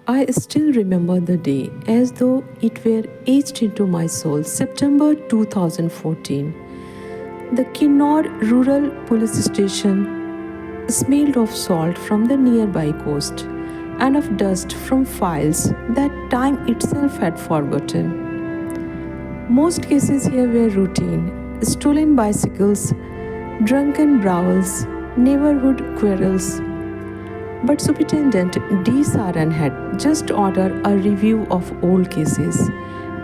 I still remember the day as though it were etched into my soul. September 2014. The Kinnaur Rural Police Station smelled of salt from the nearby coast and of dust from files that time itself had forgotten. Most cases here were routine: stolen bicycles, drunken brawls, neighborhood quarrels. But Superintendent D. Saran had just ordered a review of old cases,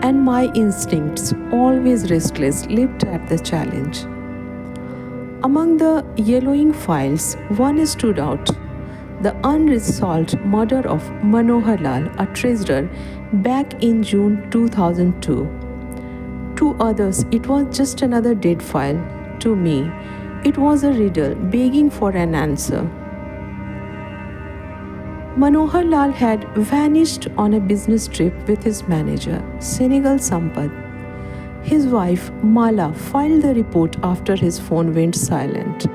and my instincts, always restless, leaped at the challenge. Among the yellowing files, one stood out: the unresolved murder of Manohar Lal, a treasurer, back in June 2002. To others, it was just another dead file. To me, it was a riddle begging for an answer. Manohar Lal had vanished on a business trip with his manager, Senegal Sampat. His wife, Mala, filed the report after his phone went silent.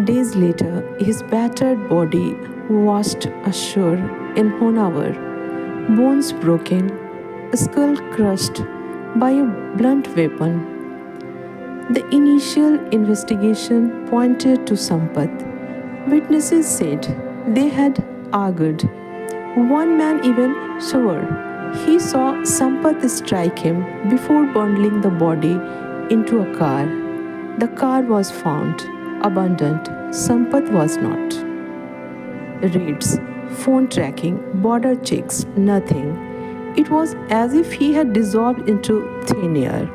Days later, his battered body washed ashore in Honavar, bones broken, skull crushed by a blunt weapon. The initial investigation pointed to Sampat. Witnesses said they had argued. One man even swore he saw Sampat strike him before bundling the body into a car. The car was found abandoned. Sampat was not. Raids, phone tracking, border checks, nothing. It was as if he had dissolved into thin air.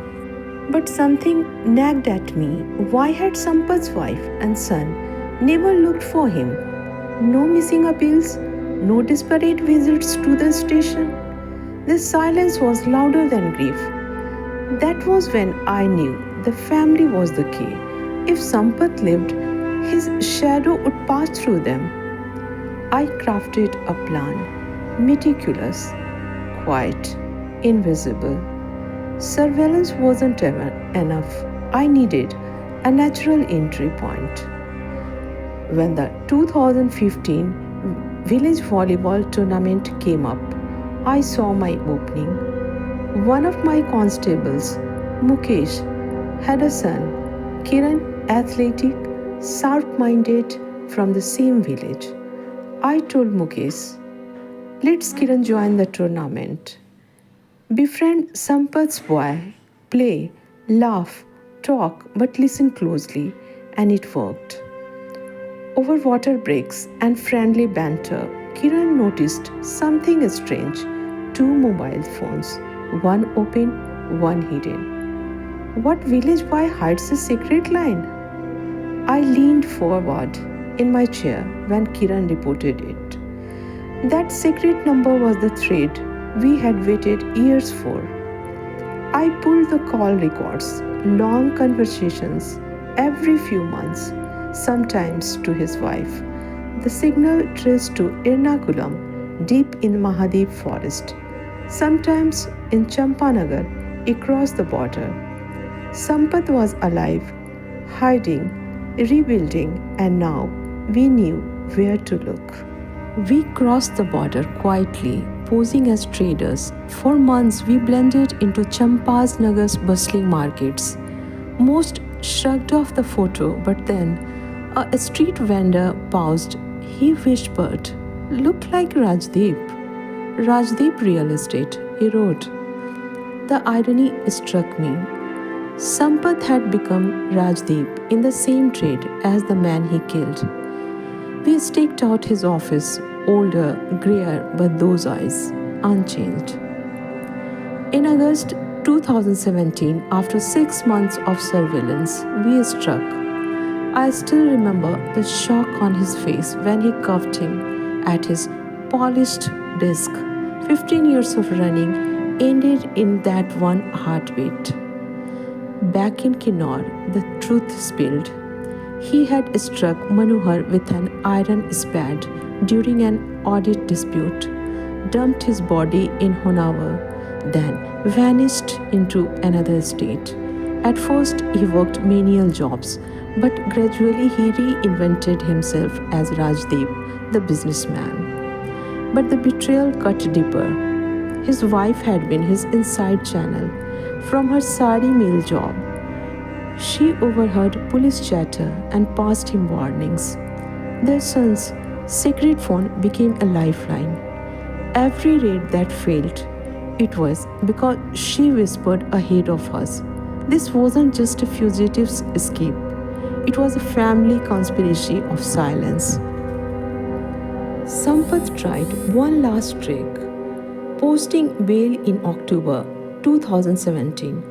But something nagged at me. Why had Sampat's wife and son never looked for him? No missing appeals, no desperate visits to the station. The silence was louder than grief. That was when I knew the family was the key. If Sampat lived, his shadow would pass through them. I crafted a plan, meticulous, quiet, invisible. Surveillance wasn't ever enough. I needed a natural entry point. When the 2015 village volleyball tournament came up, I saw my opening. One of my constables, Mukesh, had a son, Kiran, athletic, sharp-minded, from the same village. I told Mukesh, "Let's Kiran join the tournament. Befriend Sampat's boy, play, laugh, talk, but listen closely," and it worked. Over water breaks and friendly banter, Kiran noticed something strange: two mobile phones, one open, one hidden. What village boy hides a secret line? I leaned forward in my chair when Kiran reported it. That secret number was the thread we had waited years for. I pulled the call records, long conversations every few months, sometimes to his wife. The signal traced to Ernakulam, deep in Mahadev forest, sometimes in Champanagar, across the border. Sampat was alive, hiding, rebuilding, and now we knew where to look. We crossed the border quietly, posing as traders. For months, we blended into Champasnagar's bustling markets. Most shrugged off the photo, but then a street vendor paused. He whispered, "Look like Rajdeep." "Rajdeep Real Estate," he wrote. The irony struck me. Sampat had become Rajdeep in the same trade as the man he killed. We staked out his office, older, grayer, but those eyes unchanged. In August 2017, after 6 months of surveillance, we struck. I still remember the shock on his face when he cuffed him at his polished desk. 15 years of running ended in that one heartbeat. Back in Kinnaur, the truth spilled. He had struck Manohar with an iron spade during an audit dispute, dumped his body in Honavar, then vanished into another state. At first, he worked menial jobs, but gradually he reinvented himself as Rajdeep, the businessman. But the betrayal cut deeper. His wife had been his inside channel from her sari mill job. She overheard police chatter and passed him warnings. Their son's secret phone became a lifeline. Every raid that failed, it was because she whispered ahead of us. This wasn't just a fugitive's escape, it was a family conspiracy of silence. Sampat tried one last trick, posting bail in October 2017.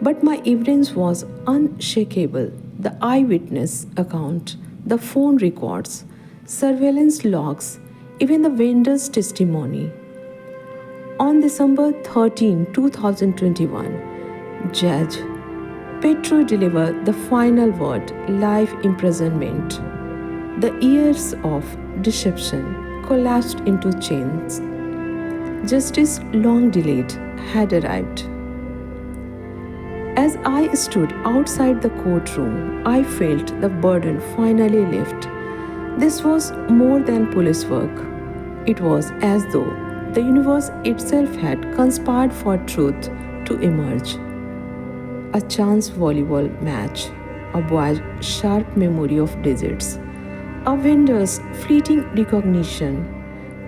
But my evidence was unshakable. The eyewitness account, the phone records, surveillance logs, even the vendor's testimony. On December 13, 2021, Judge Petro delivered the final word, life imprisonment. The years of deception collapsed into chains. Justice, long delayed, had arrived. As I stood outside the courtroom, I felt the burden finally lift. This was more than police work. It was as though the universe itself had conspired for truth to emerge. A chance volleyball match, a boy's sharp memory of digits, a vendor's fleeting recognition,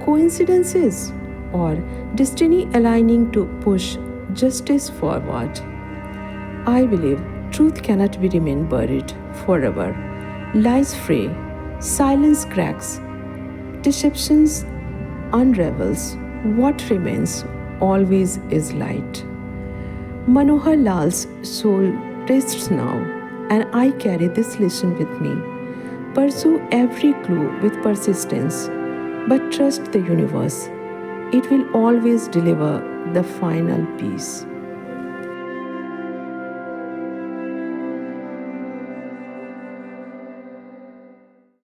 coincidences, or destiny aligning to push justice forward. I believe truth cannot be remain buried forever. Lies fray, silence cracks, deceptions unravels. What remains always is light. Manohar Lal's soul rests now, and I carry this lesson with me. Pursue every clue with persistence, but trust the universe. It will always deliver the final piece.